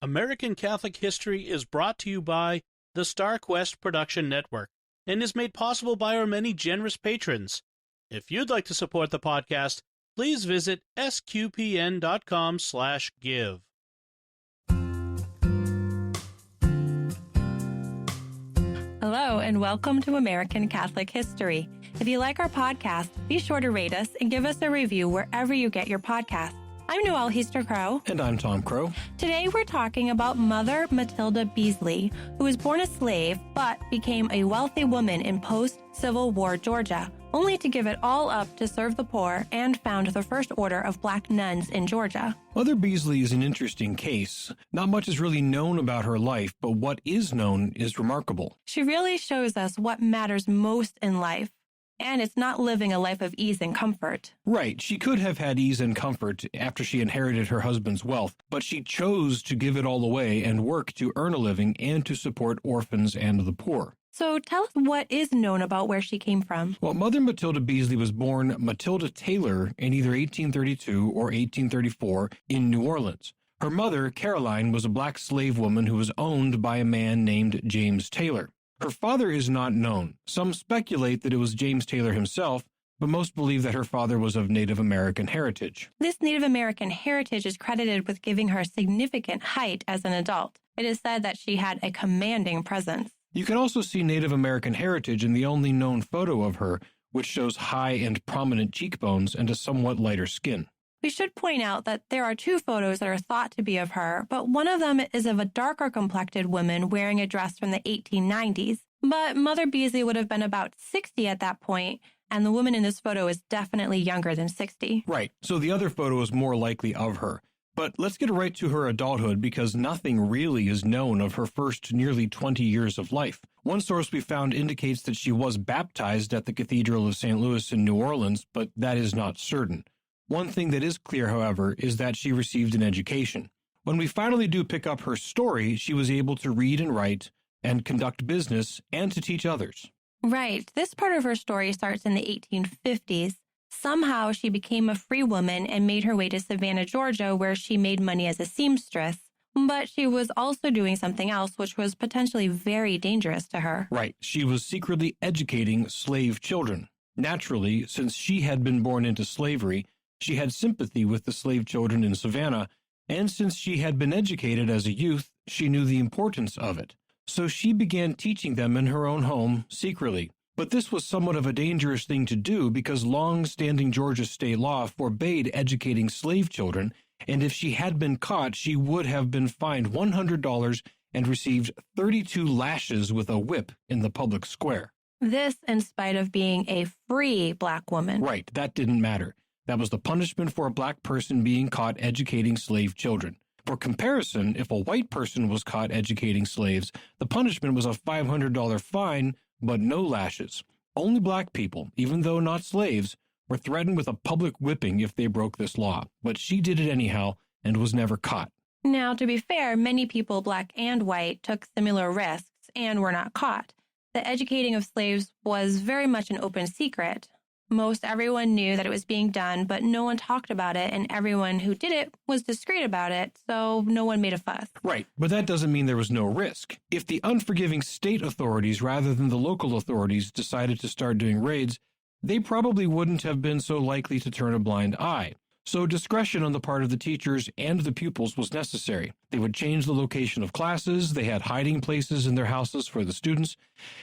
American Catholic History is brought to you by the Star Quest Production Network and is made possible by our many generous patrons. If you'd like to support the podcast, please visit sqpn.com/give. Hello, and welcome to American Catholic History. If you like our podcast, be sure to rate us and give us a review wherever you get your podcasts. I'm Noelle Heaster-Crow. And I'm Tom Crow. Today we're talking about Mother Matilda Beasley, who was born a slave but became a wealthy woman in post-Civil War Georgia, only to give it all up to serve the poor and found the first order of black nuns in Georgia. Mother Beasley is an interesting case. Not much is really known about her life, but what is known is remarkable. She really shows us what matters most in life. And it's not living a life of ease and comfort. Right. She could have had ease and comfort after she inherited her husband's wealth, but she chose to give it all away and work to earn a living and to support orphans and the poor. So tell us what is known about where she came from. Well, Mother Matilda Beasley was born Matilda Taylor in either 1832 or 1834 in New Orleans. Her mother, Caroline, was a black slave woman who was owned by a man named James Taylor. Her father is not known. Some speculate that it was James Taylor himself, but most believe that her father was of Native American heritage. This Native American heritage is credited with giving her significant height as an adult. It is said that she had a commanding presence. You can also see Native American heritage in the only known photo of her, which shows high and prominent cheekbones and a somewhat lighter skin. We should point out that there are two photos that are thought to be of her, but one of them is of a darker-complected woman wearing a dress from the 1890s. But Mother Beasley would have been about 60 at that point, and the woman in this photo is definitely younger than 60. Right, so the other photo is more likely of her. But let's get right to her adulthood because nothing really is known of her first nearly 20 years of life. One source we found indicates that she was baptized at the Cathedral of St. Louis in New Orleans, but that is not certain. One thing that is clear, however, is that she received an education. When we finally do pick up her story, she was able to read and write and conduct business and to teach others. Right. This part of her story starts in the 1850s. Somehow she became a free woman and made her way to Savannah, Georgia, where she made money as a seamstress. But she was also doing something else, which was potentially very dangerous to her. Right. She was secretly educating slave children. Naturally, since she had been born into slavery, she had sympathy with the slave children in Savannah, and since she had been educated as a youth, she knew the importance of it. So she began teaching them in her own home secretly. But this was somewhat of a dangerous thing to do because long-standing Georgia state law forbade educating slave children, and if she had been caught, she would have been fined $100 and received 32 lashes with a whip in the public square. This in spite of being a free black woman. Right, that didn't matter. That was the punishment for a black person being caught educating slave children. For comparison, if a white person was caught educating slaves, the punishment was a $500 fine, but no lashes. Only black people, even though not slaves, were threatened with a public whipping if they broke this law. But she did it anyhow and was never caught. Now, to be fair, many people, black and white, took similar risks and were not caught. The educating of slaves was very much an open secret. Most everyone knew that it was being done, but no one talked about it, and everyone who did it was discreet about it, so no one made a fuss. Right, but that doesn't mean there was no risk. If the unforgiving state authorities rather than the local authorities decided to start doing raids, they probably wouldn't have been so likely to turn a blind eye. So discretion on the part of the teachers and the pupils was necessary. They would change the location of classes, they had hiding places in their houses for the students,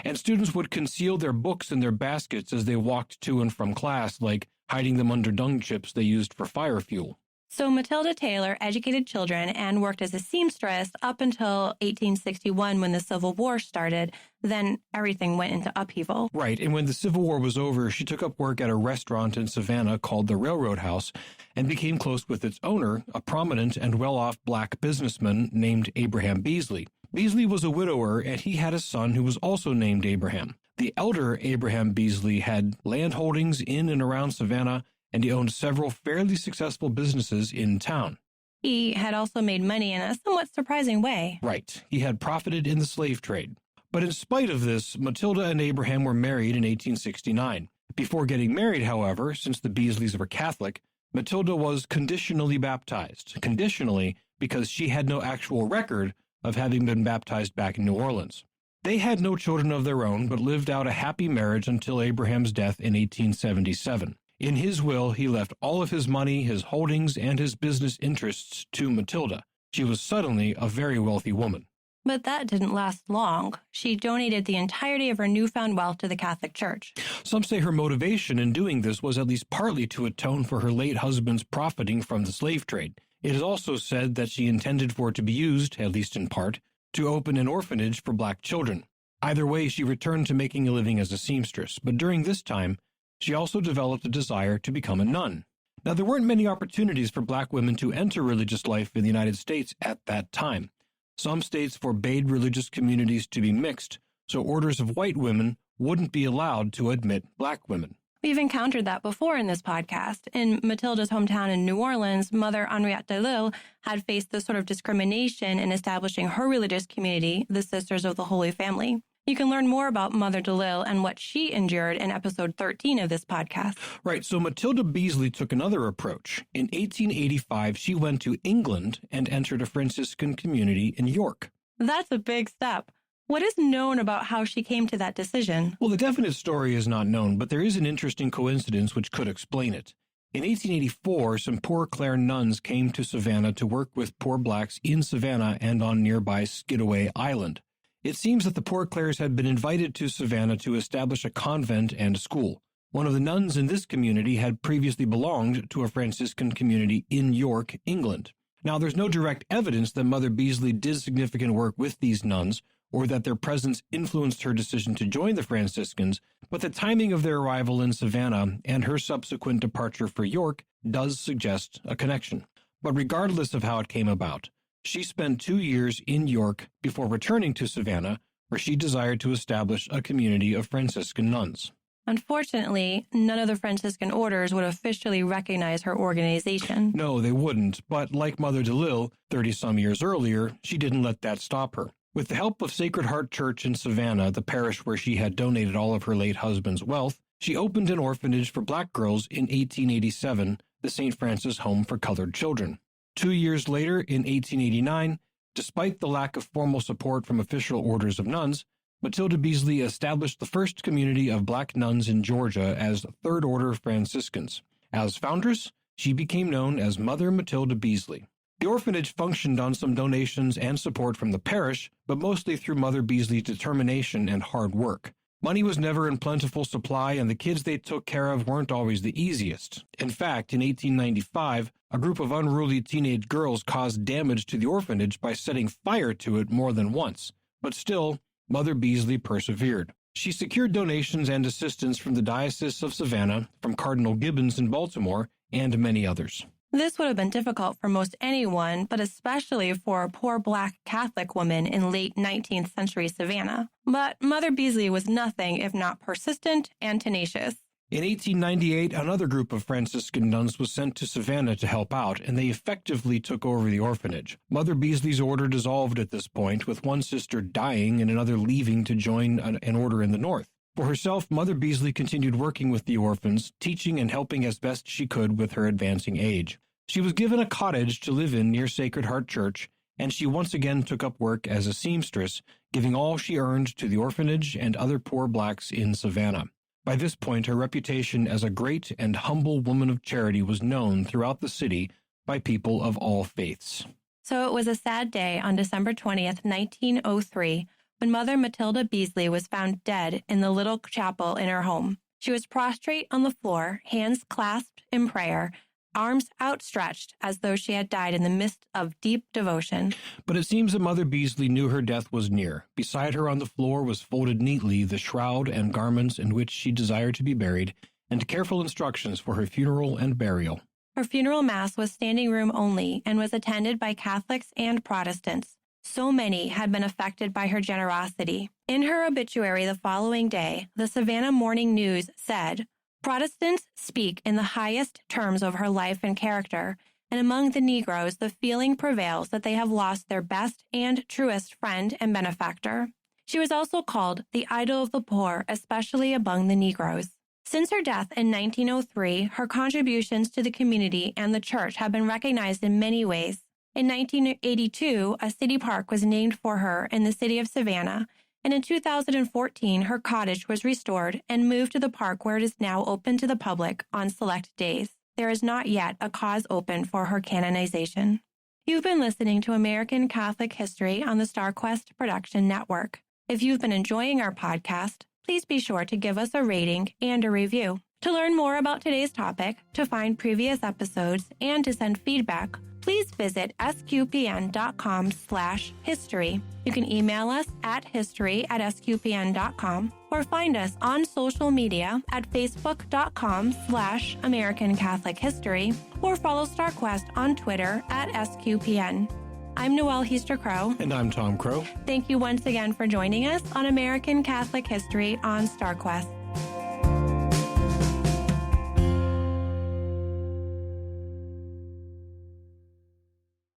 and students would conceal their books in their baskets as they walked to and from class, like hiding them under dung chips they used for fire fuel. So Matilda Taylor educated children and worked as a seamstress up until 1861 when the Civil War started. Then everything went into upheaval. Right, and when the Civil War was over, she took up work at a restaurant in Savannah called the Railroad House and became close with its owner, a prominent and well-off black businessman named Abraham Beasley. Beasley was a widower, and he had a son who was also named Abraham. The elder Abraham Beasley had land holdings in and around Savannah, and he owned several fairly successful businesses in town. He had also made money in a somewhat surprising way. Right. He had profited in the slave trade. But in spite of this, Matilda and Abraham were married in 1869. Before getting married, however, since the Beasleys were Catholic, Matilda was conditionally baptized. Conditionally because she had no actual record of having been baptized back in New Orleans. They had no children of their own, but lived out a happy marriage until Abraham's death in 1877. In his will, he left all of his money, his holdings, and his business interests to Matilda. She was suddenly a very wealthy woman. But that didn't last long. She donated the entirety of her newfound wealth to the Catholic Church. Some say her motivation in doing this was at least partly to atone for her late husband's profiting from the slave trade. It is also said that she intended for it to be used, at least in part, to open an orphanage for black children. Either way, she returned to making a living as a seamstress, but during this time, she also developed a desire to become a nun. Now, there weren't many opportunities for black women to enter religious life in the United States at that time. Some states forbade religious communities to be mixed, so orders of white women wouldn't be allowed to admit black women. We've encountered that before in this podcast. In Matilda's hometown in New Orleans, Mother Henriette DeLille had faced this sort of discrimination in establishing her religious community, the Sisters of the Holy Family. You can learn more about Mother DeLille and what she endured in episode 13 of this podcast. Right, so Matilda Beasley took another approach. In 1885, she went to England and entered a Franciscan community in York. That's a big step. What is known about how she came to that decision? Well, the definite story is not known, but there is an interesting coincidence which could explain it. In 1884, some Poor Clare nuns came to Savannah to work with poor blacks in Savannah and on nearby Skidaway Island. It seems that the Poor Clares had been invited to Savannah to establish a convent and a school. One of the nuns in this community had previously belonged to a Franciscan community in York, England. Now, there's no direct evidence that Mother Beasley did significant work with these nuns, or that their presence influenced her decision to join the Franciscans, but the timing of their arrival in Savannah and her subsequent departure for York does suggest a connection. But regardless of how it came about, she spent 2 years in York before returning to Savannah, where she desired to establish a community of Franciscan nuns. Unfortunately, none of the Franciscan orders would officially recognize her organization. No, they wouldn't, but like Mother DeLille, 30-some years earlier, she didn't let that stop her. With the help of Sacred Heart Church in Savannah, the parish where she had donated all of her late husband's wealth, she opened an orphanage for black girls in 1887, the St. Francis Home for Colored Children. 2 years later, in 1889, despite the lack of formal support from official orders of nuns, Matilda Beasley established the first community of black nuns in Georgia as Third Order Franciscans. As foundress, she became known as Mother Matilda Beasley. The orphanage functioned on some donations and support from the parish, but mostly through Mother Beasley's determination and hard work. Money was never in plentiful supply, and the kids they took care of weren't always the easiest. In fact, in 1895, a group of unruly teenage girls caused damage to the orphanage by setting fire to it more than once. But still, Mother Beasley persevered. She secured donations and assistance from the Diocese of Savannah, from Cardinal Gibbons in Baltimore, and many others. This would have been difficult for most anyone, but especially for a poor black Catholic woman in late 19th century Savannah. But Mother Beasley was nothing if not persistent and tenacious. In 1898, another group of Franciscan nuns was sent to Savannah to help out, and they effectively took over the orphanage. Mother Beasley's order dissolved at this point, with one sister dying and another leaving to join an order in the north. For herself, Mother Beasley continued working with the orphans, teaching and helping as best she could with her advancing age. She was given a cottage to live in near Sacred Heart Church, and she once again took up work as a seamstress, giving all she earned to the orphanage and other poor blacks in Savannah. By this point, her reputation as a great and humble woman of charity was known throughout the city by people of all faiths. So it was a sad day on December 20th, 1903, when Mother Matilda Beasley was found dead in the little chapel in her home. She was prostrate on the floor, hands clasped in prayer, arms outstretched as though she had died in the midst of deep devotion. But it seems that Mother Beasley knew her death was near. Beside her on the floor was folded neatly the shroud and garments in which she desired to be buried, and careful instructions for her funeral and burial. Her funeral mass was standing room only and was attended by Catholics and Protestants. So many had been affected by her generosity. In her obituary the following day, the Savannah Morning News said, "Protestants speak in the highest terms of her life and character, and among the Negroes the feeling prevails that they have lost their best and truest friend and benefactor." She was also called the idol of the poor, especially among the Negroes. Since her death in 1903, her contributions to the community and the church have been recognized in many ways. In 1982, a city park was named for her in the city of Savannah, and in 2014, her cottage was restored and moved to the park where it is now open to the public on select days. There is not yet a cause open for her canonization. You've been listening to American Catholic History on the StarQuest Production Network. If you've been enjoying our podcast, please be sure to give us a rating and a review. To learn more about today's topic, to find previous episodes, and to send feedback, please visit sqpn.com/history. You can email us at history@sqpn.com or find us on social media at facebook.com/American Catholic History or follow StarQuest on Twitter at SQPN. I'm Noelle Heaster-Crow. And I'm Tom Crow. Thank you once again for joining us on American Catholic History on StarQuest.